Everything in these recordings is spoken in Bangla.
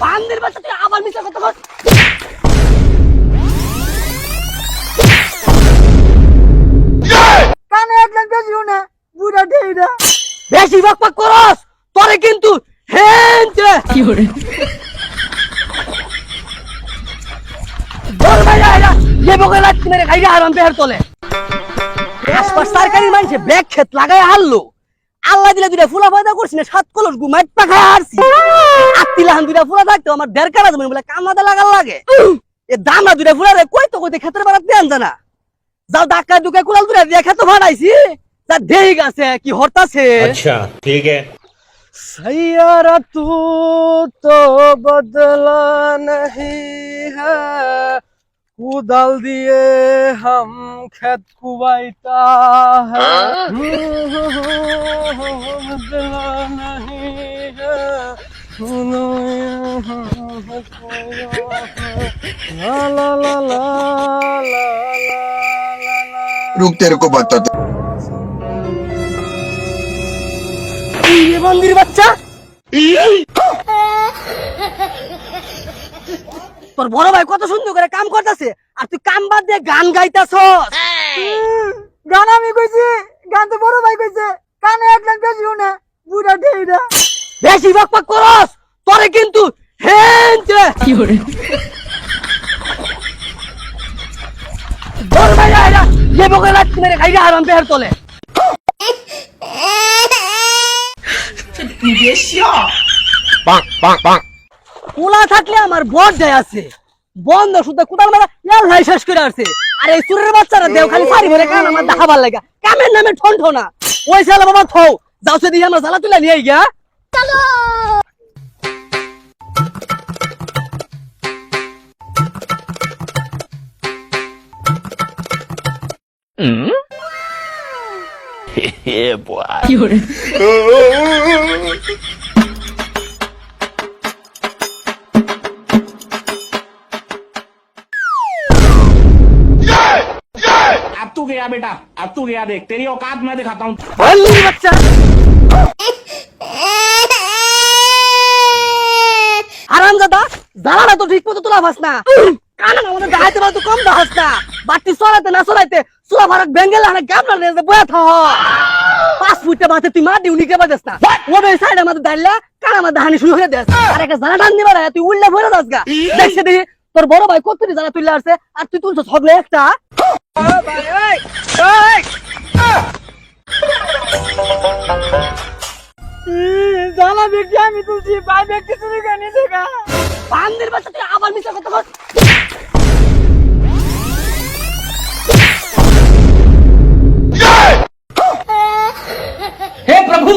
বান্দির বাচ্চা তুই আবার মিছা কথা বল। কানে একজন বেশি না বুড়া ঢেইরা বেশি বকবক করস তোরে কিন্তু হেনতে কি করে বল ভাই আইরা যে বকে লাত মেরে খাইরা আরাম বের তোলে আশপাশ সরকারি মানুষে ব্যাগ ক্ষেত লাগায় হারলো আল্লাহ দিলে দুইটা ফুলা পয়দা করছি না 7 কলস ঘুমাই পাখায় হারছি আত্তিলাহান দুইটা ফুলা থাকতো আমার 1.5 কাটা জমি বলে কামাতে লাগার লাগে এ দামা দুইটা ফুলা রে কইতো ক্ষেতের বাড়াত দেন জানা যাও ডাক্কা দুকে কুলাল দুইটা দিয়ে ক্ষেত ভাড়াইছি তা দেই গেছে কি হরতাছে अच्छा ठीक है सैयारा तू तो बदला नहीं है कुदाल दिए हम खेत कुवाइता है बदला नहीं है ला ला ला ला ला रुक तेरे को बताता মন্দির বাচ্চা তোর বড় ভাই কত সুন্দর করে কাম করতেছে আর তুই কাম বাদ দিয়ে গান গাইতাছস গান আমি কইছি গান তো বড় ভাই কইছে কানে একজন বেশি না বুড়া ঢেইরা বেশি বকবক করস তোরে কিন্তু হেনতে কি করে বড় ভাই আইরা যে বকে লাত মেরে খাইরা আরাম বের তোলে পোলা থাকলে আমার বড় যায় আছে বন্ধ শুধু কোদাল মারা লাই শেষ করে আসছে আর এই চুরের বাচ্চারা দেও খালি সারি ভরে কান আমার দেখাবার লাগা কামের নামে ঠন ঠনা ওই শালা বাবা থও যাও সে দিয়ে আমরা জ্বালা তুলে নিয়ে গিয়া চলো yeah boy কি করে अब तू गया बेटा अब तू गया देख तेरी औकात मैं दिखाता हूँ বন্ধুর বাচ্চা হারামজাদা জ্বালাটা তো ঠিক মতো তোলা ভাস না কারণ আমাদের দাঁড়াইতে পারতো কম দাহাস না বাটি সরাইতে না সরাইতে সুরা ভারত বেঙ্গল হানা গাবলা রেজে বয়া থা 5 ফুটে মাথে তুই মাটি উনিকে বাজাস না ওবে সাইডে আমাদের দাঁড়লা কার আমার দাহানি শুরু করে দেস আর একটা জ্বালা টান দিবা তুই উল্লে ভরে দাস গা দেখছে দেখি তোর বড় ভাই কতটি জ্বালা তুইলা আসছে আর তুই তুলছ ছগলে একটা ভাই ওই জানা ব্যক্তি আমি তুলছি ভাই ব্যক্তি তুমি কেন দেখা বান্দির বাচ্চা তুই আবার মিছা কথা বল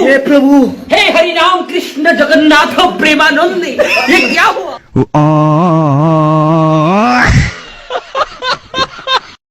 हे प्रभु हे हरि राम कृष्ण जगन्नाथ प्रेमानंद ये क्या हुआ